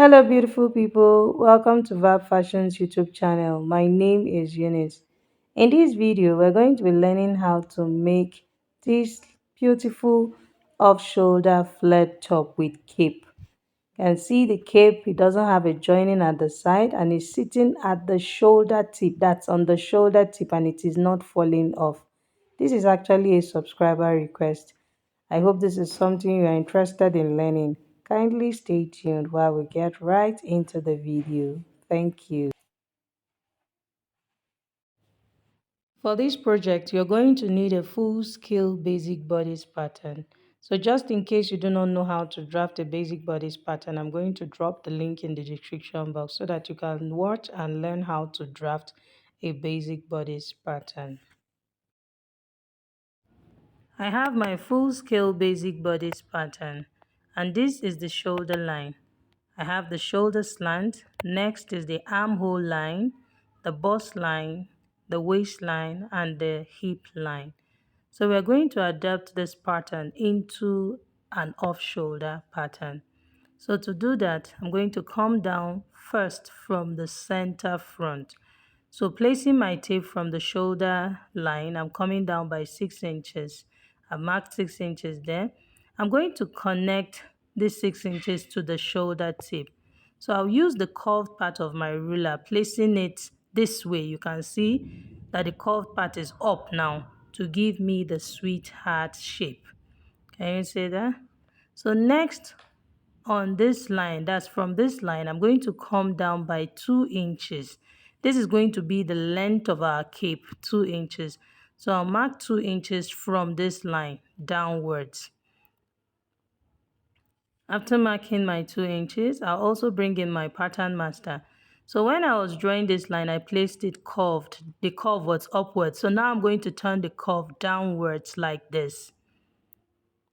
Hello, beautiful people. Welcome to Vab Fashion's YouTube channel. My name is Eunice. In this video, we're going to be learning how to make this beautiful off-shoulder flared top with cape. You can see the cape, it doesn't have a joining at the side and it's sitting at the shoulder tip. That's on the shoulder tip and it is not falling off. This is actually a subscriber request. I hope this is something you are interested in learning. Kindly stay tuned while we get right into the video. Thank you. For this project, you're going to need a full-scale basic bodice pattern. So just in case you do not know how to draft a basic bodice pattern, I'm going to drop the link in the description box so that you can watch and learn how to draft a basic bodice pattern. I have my full-scale basic bodice pattern, and this is the shoulder line. I have the shoulder slant, next is the armhole line, the bust line, the waistline, and the hip line. So we're going to adapt this pattern into an off-shoulder pattern. So to do that, I'm going to come down first from the center front. So placing my tape from the shoulder line, I'm coming down by 6 inches. I marked 6 inches there. I'm going to connect this 6 inches to the shoulder tip. So I'll use the curved part of my ruler, placing it this way. You can see that the curved part is up now to give me the sweetheart shape. Can you see that? So next, on this line, that's from this line, I'm going to come down by 2 inches. This is going to be the length of our cape, 2 inches. So I'll mark 2 inches from this line downwards. After marking my 2 inches, I'll also bring in my pattern master. So when I was drawing this line, I placed it curved. The curve was upwards. So now I'm going to turn the curve downwards like this.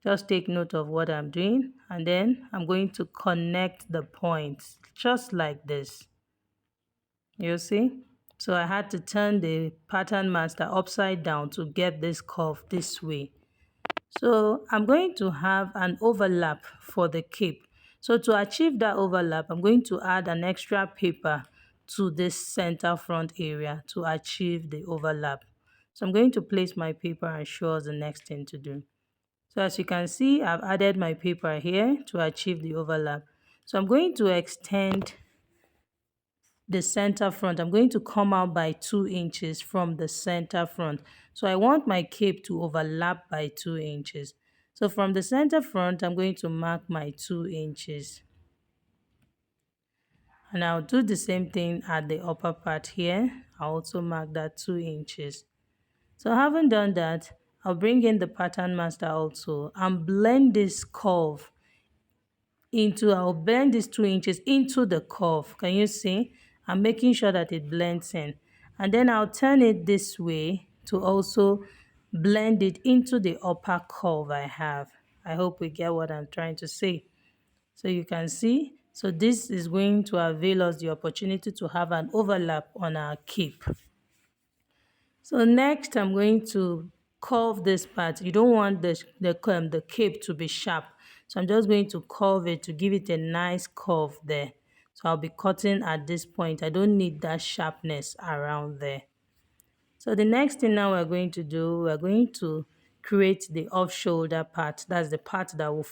Just take note of what I'm doing, and then I'm going to connect the points just like this. You see? So I had to turn the pattern master upside down to get this curve this way. So I'm going to have an overlap for the cape. So to achieve that overlap, I'm going to add an extra paper to this center front area to achieve the overlap. So I'm going to place my paper and show us the next thing to do. So as you can see, I've added my paper here to achieve the overlap. So I'm going to extend the center front. I'm going to come out by 2 inches from the center front. So I want my cape to overlap by 2 inches. So from the center front, I'm going to mark my 2 inches. And I'll do the same thing at the upper part here. I'll also mark that 2 inches. So having done that, I'll bring in the pattern master also and blend this curve I'll blend these 2 inches into the curve. Can you see? I'm making sure that it blends in. And then I'll turn it this way to also blend it into the upper curve I have. I hope we get what I'm trying to say. So you can see, so this is going to avail us the opportunity to have an overlap on our cape. So next, I'm going to curve this part. You don't want the cape to be sharp. So I'm just going to curve it to give it a nice curve there. So I'll be cutting at this point. I don't need that sharpness around there. So the next thing now we're going to do, we're going to create the off-shoulder part. That's the part that will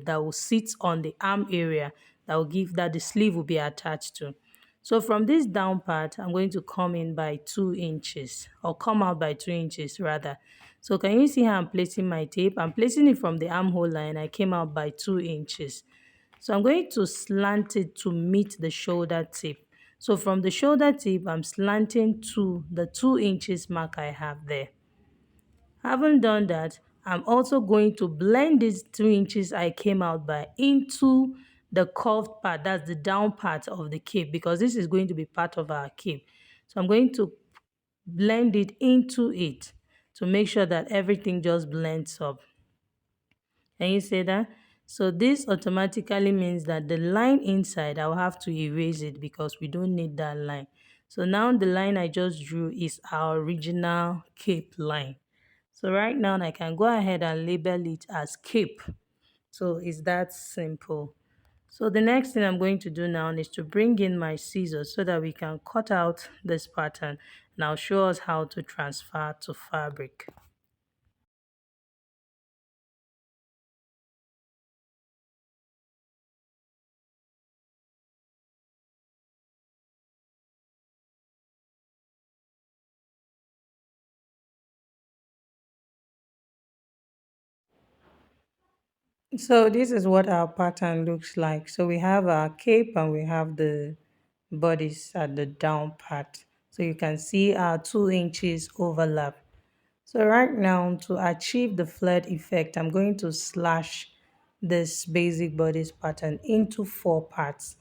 that will sit on the arm area, that will give that the sleeve will be attached to. So from this down part, I'm going to come in by 2 inches, or come out by 2 inches rather. So can you see how I'm placing my tape? I'm placing it from the armhole line. I came out by 2 inches. So I'm going to slant it to meet the shoulder tip. So from the shoulder tip, I'm slanting to the 2 inches mark I have there. Having done that, I'm also going to blend these 2 inches I came out by into the curved part, that's the down part of the cape, because this is going to be part of our cape. So I'm going to blend it into it to make sure that everything just blends up. Can you say that? So this automatically means that the line inside, I'll have to erase it because we don't need that line. So now the line I just drew is our original cape line. So right now I can go ahead and label it as cape. So it's that simple. So the next thing I'm going to do now is to bring in my scissors so that we can cut out this pattern, and I'll show us how to transfer to fabric. So this is what our pattern looks like. So we have our cape and we have the bodice at the down part. So you can see our 2 inches overlap. So right now, to achieve the flared effect, I'm going to slash this basic bodice pattern into 4 parts.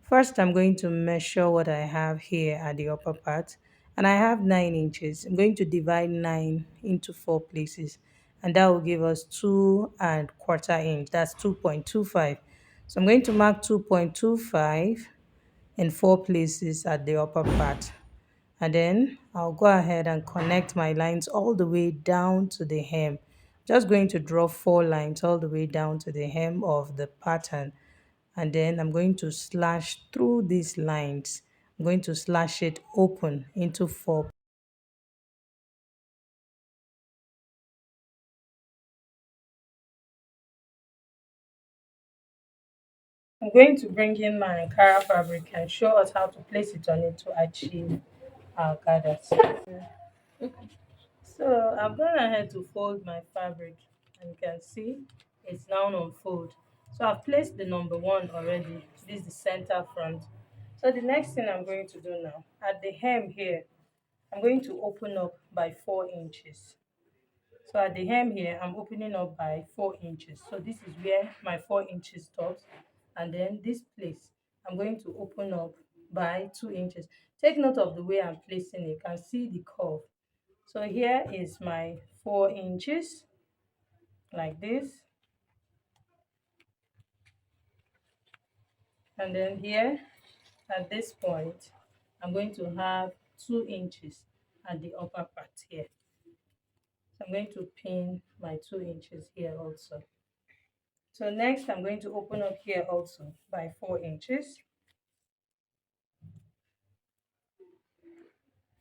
First, I'm going to measure what I have here at the upper part, and I have 9 inches. I'm going to divide 9 into 4 places, and that will give us 2¼ inch. That's 2.25. So I'm going to mark 2.25 in 4 places at the upper part, and then I'll go ahead and connect my lines all the way down to the hem. Just going to draw 4 lines all the way down to the hem of the pattern, and then I'm going to slash through these lines. I'm going to slash it open into 4. I'm going to bring in my Ankara fabric and show us how to place it on it to achieve our gathers. So I've gone ahead to fold my fabric, and you can see it's now on fold. So I've placed the number one already. This is the center front. So the next thing I'm going to do now, at the hem here, I'm going to open up by 4 inches. So at the hem here, I'm opening up by 4 inches. So this is where my 4 inches stops. And then this place, I'm going to open up by 2 inches. Take note of the way I'm placing it. You can see the curve. So here is my 4 inches, like this. And then here at this point, I'm going to have 2 inches at the upper part here. So I'm going to pin my 2 inches here also. So next I'm going to open up here also by 4 inches.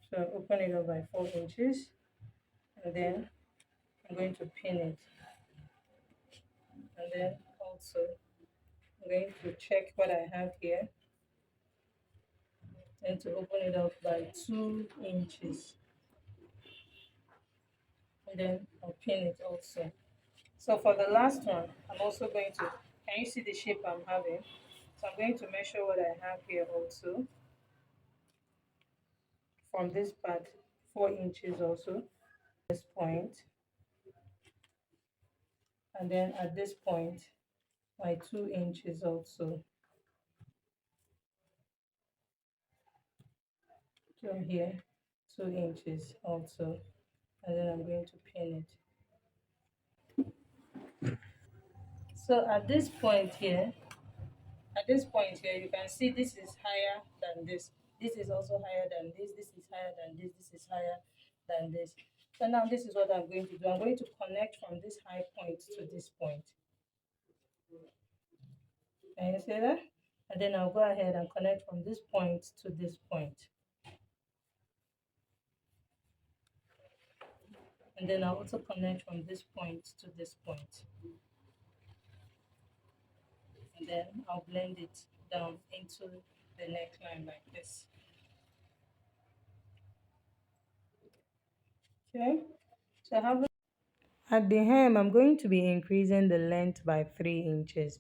So open it up by 4 inches, and then I'm going to pin it. And then also I'm going to check what I have here and to open it up by 2 inches. And then I'll pin it also. So for the last one, I'm also going to, can you see the shape I'm having? So I'm going to measure what I have here also from this part, 4 inches also, this point, and then at this point, my 2 inches also, from here, 2 inches also, and then I'm going to pin it. So at this point here, you can see this is higher than this. This is also higher than this. This is higher than this. This is higher than this. So now this is what I'm going to do. I'm going to connect from this high point to this point. Can you see that? And then I'll go ahead and connect from this point to this point. And then I'll also connect from this point to this point. And then I'll blend it down into the neckline like this. Okay, so I have at the hem, I'm going to be increasing the length by 3 inches.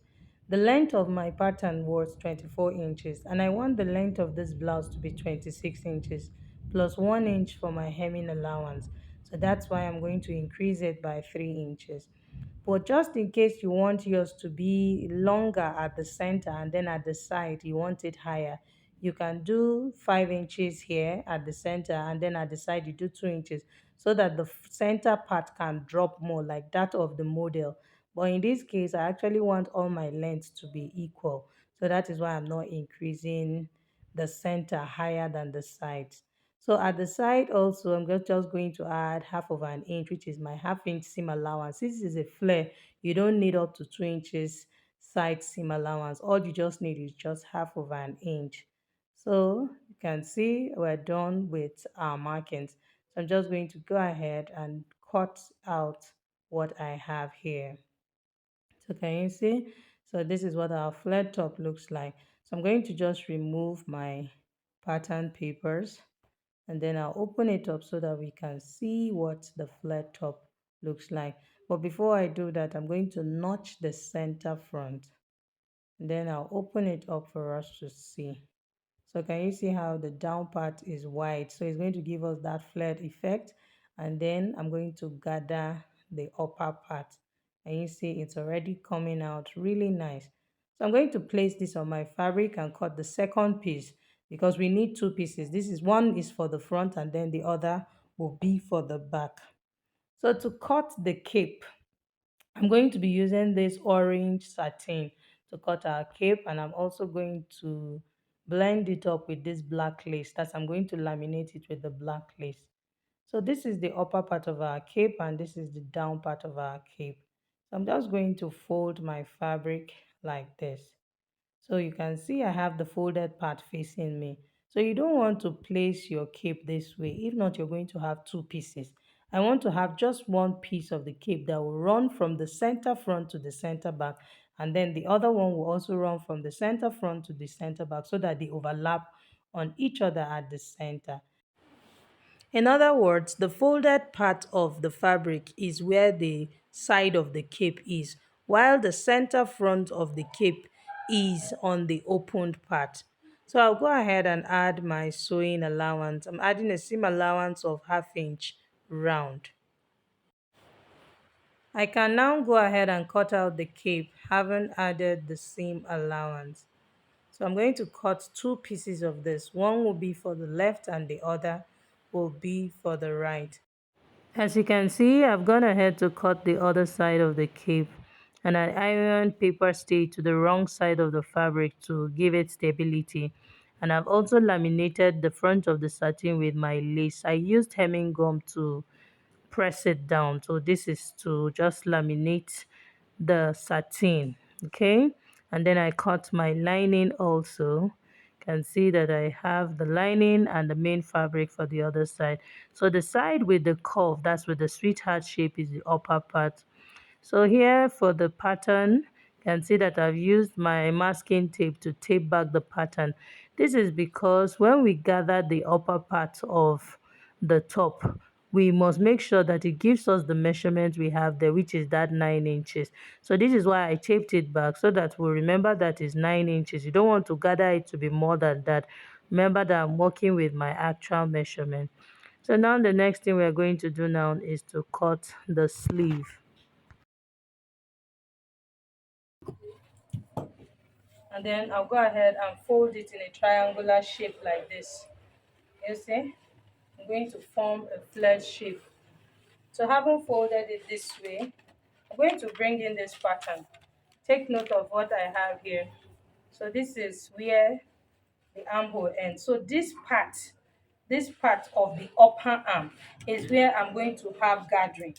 The length of my pattern was 24 inches, and I want the length of this blouse to be 26 inches plus 1 inch for my hemming allowance. So that's why I'm going to increase it by 3 inches. But just in case you want yours to be longer at the center and then at the side you want it higher, you can do 5 inches here at the center, and then at the side you do 2 inches, so that the center part can drop more like that of the model. But in this case, I actually want all my lengths to be equal. So that is why I'm not increasing the center higher than the sides. So at the side also, just going to add half of an inch, which is my half inch seam allowance. This is a flare. You don't need up to 2 inches side seam allowance. All you just need is just half of an inch. So you can see we're done with our markings. So I'm just going to go ahead and cut out what I have here. So can you see? So this is what our flared top looks like. So I'm going to just remove my pattern papers, and then I'll open it up so that we can see what the flared top looks like. But before I do that, I'm going to notch the center front. Then I'll open it up for us to see. So can you see how the down part is wide? So it's going to give us that flared effect. And then I'm going to gather the upper part. And you see it's already coming out really nice. So I'm going to place this on my fabric and cut the second piece because we need two pieces. This is one is for the front and then the other will be for the back. So to cut the cape, I'm going to be using this orange satin to cut our cape, and I'm also going to blend it up with this black lace. I'm going to laminate it with the black lace. So this is the upper part of our cape and this is the down part of our cape. So I'm just going to fold my fabric like this. So you can see I have the folded part facing me. So you don't want to place your cape this way. If not, you're going to have two pieces. I want to have just one piece of the cape that will run from the center front to the center back. And then the other one will also run from the center front to the center back so that they overlap on each other at the center. In other words, the folded part of the fabric is where the side of the cape is, while the center front of the cape is on the opened part. So I'll go ahead and add my sewing allowance. I'm adding a seam allowance of 1/2 inch round. I can now go ahead and cut out the cape, having added the seam allowance. So I'm going to cut two pieces of this. One will be for the left and the other will be for the right. As you can see, I've gone ahead to cut the other side of the cape, and I ironed paper stitch to the wrong side of the fabric to give it stability. And I've also laminated the front of the satin with my lace. I used hemming gum to press it down. So this is to just laminate the satin, okay? And then I cut my lining also. Can see that I have the lining and the main fabric for the other side. So the side with the curve, that's with the sweetheart shape, is the upper part. So here for the pattern, you can see that I've used my masking tape to tape back the pattern. This is because when we gather the upper part of the top, we must make sure that it gives us the measurement we have there, which is that 9 inches. So this is why I taped it back so that we'll remember that is 9 inches. You don't want to gather it to be more than that. Remember that I'm working with my actual measurement. So now the next thing we're going to do now is to cut the sleeve. And then I'll go ahead and fold it in a triangular shape like this. You see, I'm going to form a flared shape. So having folded it this way, I'm going to bring in this pattern. Take note of what I have here. So this is where the armhole ends. So this part of the upper arm is where I'm going to have gathering.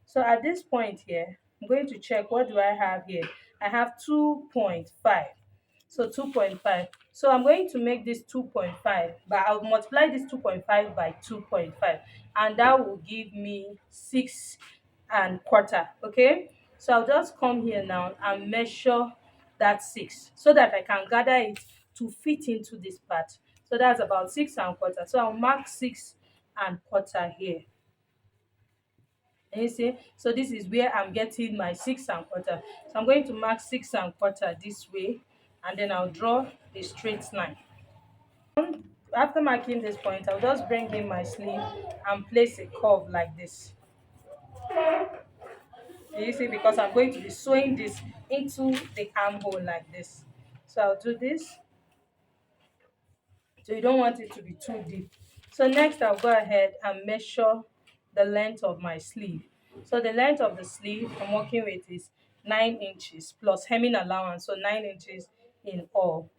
So at this point here, I'm going to check what do I have here. I have 2.5. So 2.5. So I'm going to make this 2.5, but I'll multiply this 2.5 by 2.5, and that will give me 6 1/4. Okay. So I'll just come here now and measure that 6 so that I can gather it to fit into this part. So that's about 6 1/4. So I'll mark 6 1/4 here. And you see, so this is where I'm getting my 6 1/4. So I'm going to mark 6 1/4 this way, and then I'll draw a straight line. After marking this point, I'll just bring in my sleeve and place a curve like this. You see, because I'm going to be sewing this into the armhole like this. So I'll do this. So you don't want it to be too deep. So next I'll go ahead and measure the length of my sleeve. So the length of the sleeve I'm working with is 9 inches plus hemming allowance, so 9 inches in all.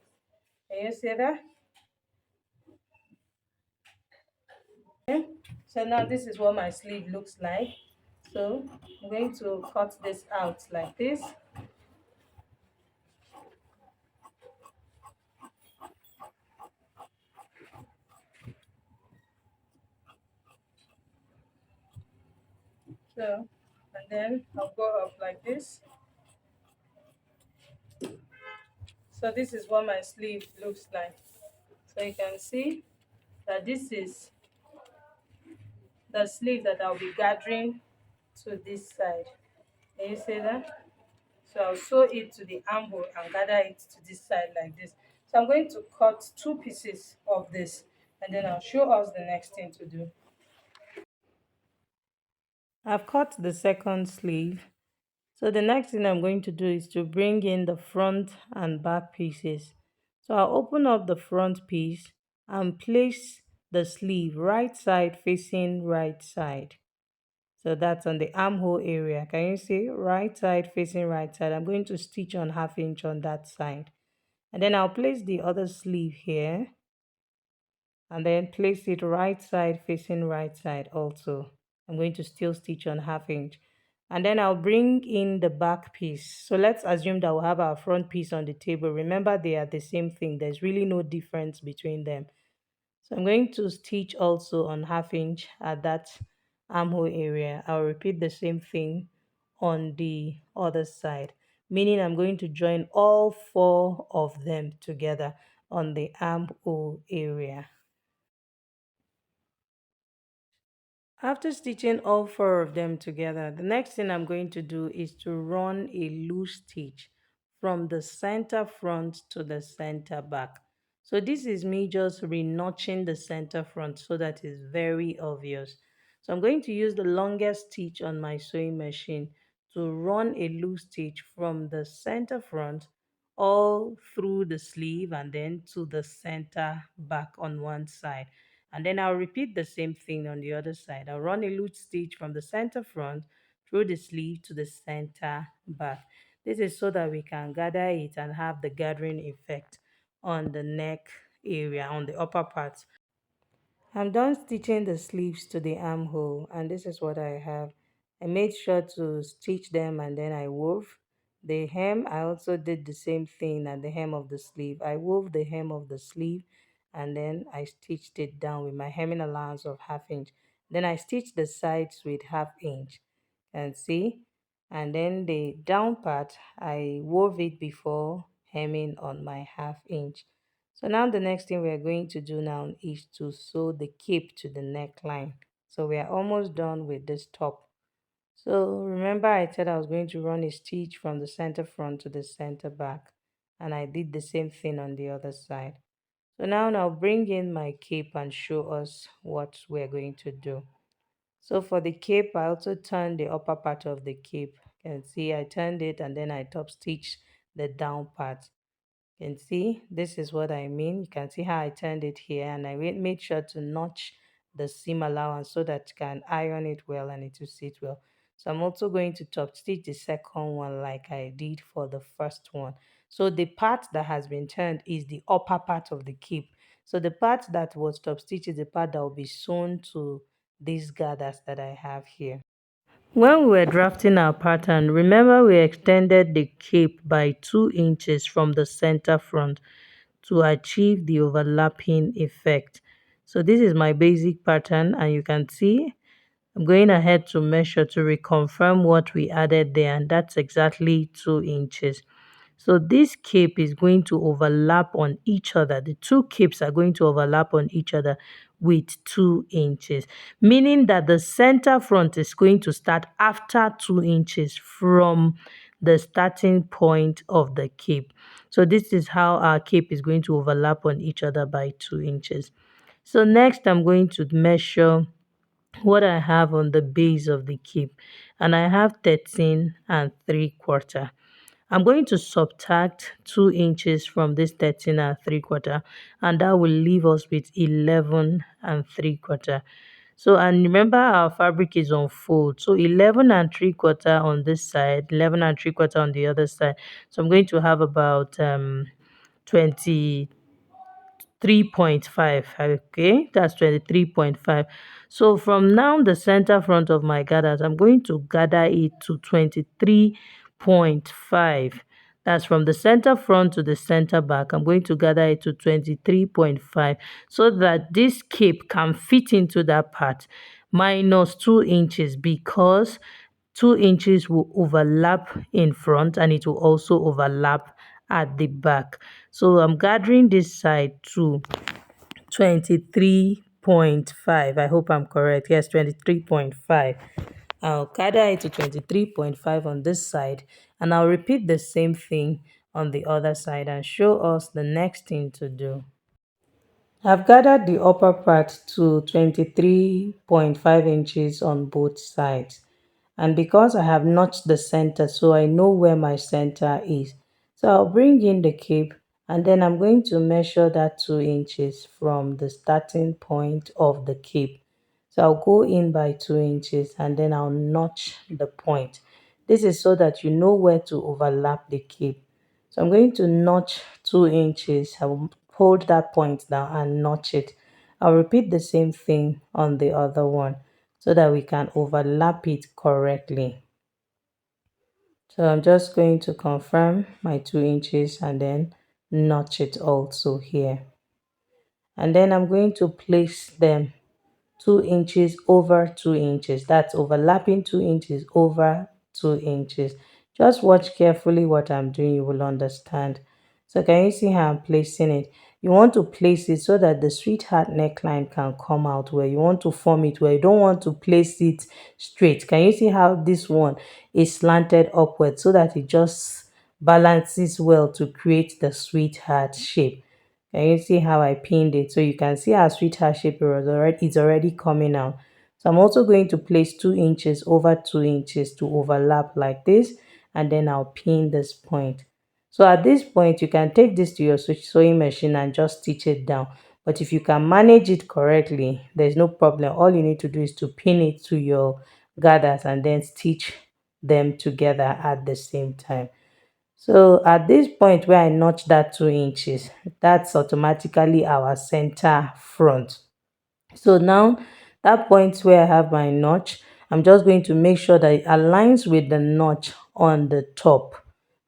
Can you see that? Okay. So now this is what my sleeve looks like. So I'm going to cut this out like this. So, and then I'll go up like this. So this is what my sleeve looks like. So you can see that this is the sleeve that I'll be gathering to this side. Can you see that? So I'll sew it to the armhole and gather it to this side like this. So I'm going to cut two pieces of this, and then I'll show us the next thing to do. I've cut the second sleeve. So the next thing I'm going to do is to bring in the front and back pieces. So I'll open up the front piece and place the sleeve right side facing right side. So that's on the armhole area. Can you see? Right side facing right side. I'm going to stitch on 1/2 inch on that side. And then I'll place the other sleeve here and then place it right side facing right side also. I'm going to still stitch on 1/2 inch. And then I'll bring in the back piece. So let's assume that we'll have our front piece on the table. Remember, they are the same thing. There's really no difference between them. So I'm going to stitch also on 1/2 inch at that armhole area. I'll repeat the same thing on the other side, meaning I'm going to join all four of them together on the armhole area. After stitching all four of them together, the next thing I'm going to do is to run a loose stitch from the center front to the center back. So this is me just re-notching the center front so that it's very obvious. So I'm going to use the longest stitch on my sewing machine to run a loose stitch from the center front all through the sleeve and then to the center back on one side. And then I'll repeat the same thing on the other side. I'll run a loop stitch from the center front through the sleeve to the center back. This is so that we can gather it and have the gathering effect on the neck area, on the upper part. I'm done stitching the sleeves to the armhole, and this is what I have. I made sure to stitch them and then I wove the hem. I also did the same thing at the hem of the sleeve. I wove the hem of the sleeve and then I stitched it down with my hemming allowance of 1/2 inch. Then I stitched the sides with 1/2 inch, and see, and then the down part I wove it before hemming on my 1/2 inch. So now the next thing we are going to do now is to sew the cape to the neckline. So we are almost done with this top. So remember I said I was going to run a stitch from the center front to the center back, and I did the same thing on the other side. So now I'll bring in my cape and show us what we're going to do. So for the cape, I also turned the upper part of the cape. You can see I turned it and then I top stitched the down part. You can see this is what I mean. You can see how I turned it here, and I made sure to notch the seam allowance so that you can iron it well and it will sit well. So I'm also going to top stitch the second one like I did for the first one. So the part that has been turned is the upper part of the cape. So the part that was top stitched is the part that will be sewn to these gathers that I have here. When we were drafting our pattern, remember we extended the cape by 2 inches from the center front to achieve the overlapping effect. So this is my basic pattern, and you can see I'm going ahead to measure to reconfirm what we added there, and that's exactly 2 inches. So this cape is going to overlap on each other. The two capes are going to overlap on each other with 2 inches, meaning that the center front is going to start after 2 inches from the starting point of the cape. So this is how our cape is going to overlap on each other by 2 inches. So next I'm going to measure what I have on the base of the cape, and I have 13 3/4. I'm going to subtract 2 inches from this 13 3/4, and that will leave us with 11 3/4. So, and remember our fabric is on fold. So 11 3/4 on this side, 11 3/4 on the other side. So I'm going to have about 20 3.5. Okay, that's 23.5. So from now the center front of my gathers, I'm going to gather it to 23.5. That's from the center front to the center back. I'm going to gather it to 23.5 so that this cape can fit into that part. minus 2 inches because 2 inches will overlap in front and it will also overlap at the back. So I'm gathering this side to 23.5. I hope I'm correct. Yes, 23.5. I'll gather it to 23.5 on this side and I'll repeat the same thing on the other side and show us the next thing to do. I've gathered the upper part to 23.5 inches on both sides. And because I have notched the center, so I know where my center is. So I'll bring in the cape and then I'm going to measure that 2 inches from the starting point of the cape. So I'll go in by 2 inches and then I'll notch the point. This is so that you know where to overlap the cape. So I'm going to notch 2 inches. I will hold that point down and notch it. I'll repeat the same thing on the other one so that we can overlap it correctly. So I'm just going to confirm my 2 inches and then notch it also here. And then I'm going to place them 2 inches over 2 inches. That's overlapping 2 inches over 2 inches. Just watch carefully what I'm doing, you will understand. So can you see how I'm placing it? You want to place it so that the sweetheart neckline can come out where you want to form it where you don't want to place it straight. Can you see how this one is slanted upward so that it just balances well to create the sweetheart shape? Can you see how I pinned it? So you can see our sweetheart shape is already coming out. So I'm also going to place 2 inches over 2 inches to overlap like this. And then I'll pin this point. So at this point, you can take this to your sewing machine and just stitch it down. But if you can manage it correctly, there's no problem. All you need to do is to pin it to your gathers and then stitch them together at the same time. So at this point where I notch that 2 inches, that's automatically our center front. So now that point where I have my notch, I'm just going to make sure that it aligns with the notch on the top.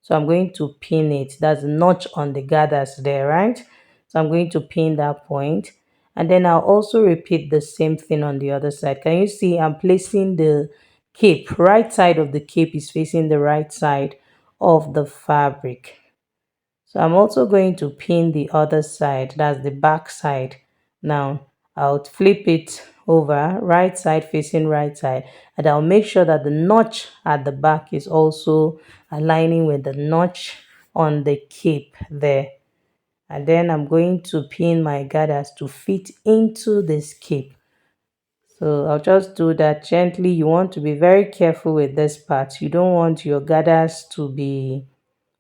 So I'm going to pin it. That's the notch on the gathers there, right? So I'm going to pin that point. And then I'll also repeat the same thing on the other side. Can you see I'm placing the cape? Right side of the cape is facing the right side of the fabric. So I'm also going to pin the other side, that's the back side. Now I'll flip it over, right side facing right side, and I'll make sure that the notch at the back is also aligning with the notch on the cape there. And then I'm going to pin my gathers to fit into this cape. So I'll just do that gently. You want to be very careful with this part. You don't want your gathers to be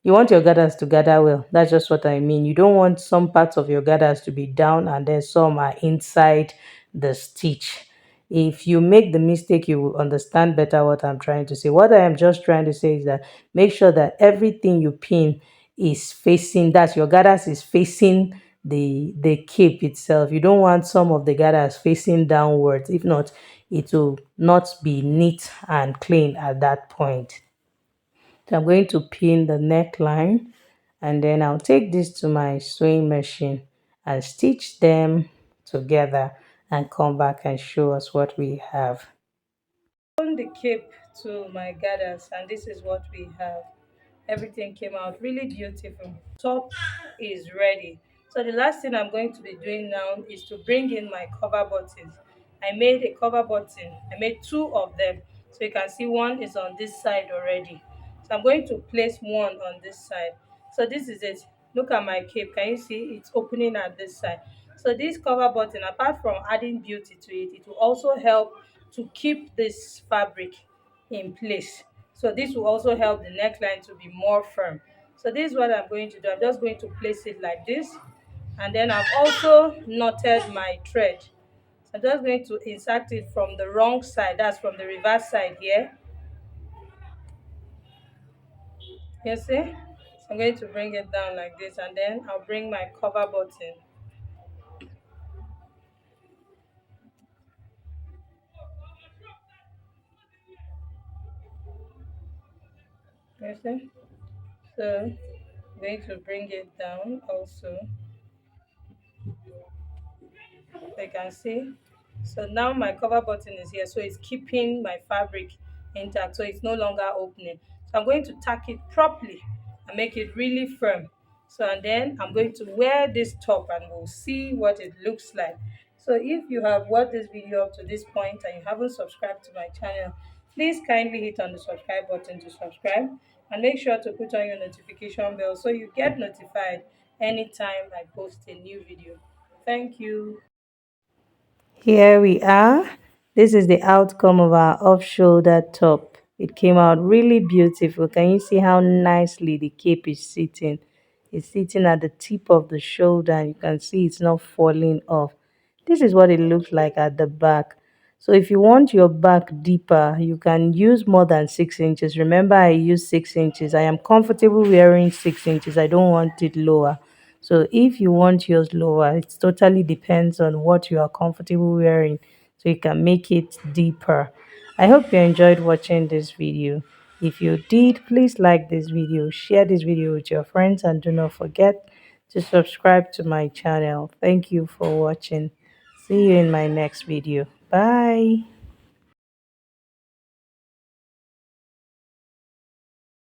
you want your gathers to gather well. That's just what I mean. You don't want some parts of your gathers to be down and then some are inside the stitch. If you make the mistake, you will understand better what I'm trying to say. What I am just trying to say is that make sure that everything you pin is facing, that your gathers is facing the cape itself. You don't want some of the gathers facing downwards. If not, it will not be neat and clean at that point. So I'm going to pin the neckline and then I'll take this to my sewing machine and stitch them together and come back and show us what we have. On the cape to my gathers and this is what we have. Everything came out really beautiful. Top is ready. So the last thing I'm going to be doing now is to bring in my cover buttons. I made a cover button. I made two of them. So you can see one is on this side already. So I'm going to place one on this side. So this is it. Look at my cape. Can you see it's opening at this side? So this cover button, apart from adding beauty to it, it will also help to keep this fabric in place. So this will also help the neckline to be more firm. So this is what I'm going to do. I'm just going to place it like this. And then I've also knotted my thread. So I'm just going to insert it from the wrong side. That's from the reverse side here. You see? So I'm going to bring it down like this. And then I'll bring my cover button. You see? So I'm going to bring it down also. You can see So now my cover button is here, so it's keeping my fabric intact, so it's no longer opening. So I'm going to tack it properly and make it really firm. So and then I'm going to wear this top and we'll see what it looks like. So if you have watched this video up to this point and you haven't subscribed to my channel, please kindly hit on the subscribe button to subscribe and make sure to put on your notification bell so you get notified anytime I post a new video. Thank you. Here we are. This is the outcome of our off-shoulder top. It came out really beautiful. Can you see how nicely the cape is sitting? It's sitting at the tip of the shoulder and you can see it's not falling off. This is what it looks like at the back. So if you want your back deeper, you can use more than 6 inches. Remember, I use 6 inches. I am comfortable wearing 6 inches. I don't want it lower. So if you want yours lower, it totally depends on what you are comfortable wearing. So you can make it deeper. I hope you enjoyed watching this video. If you did, please like this video, share this video with your friends, and do not forget to subscribe to my channel. Thank you for watching. See you in my next video. Bye.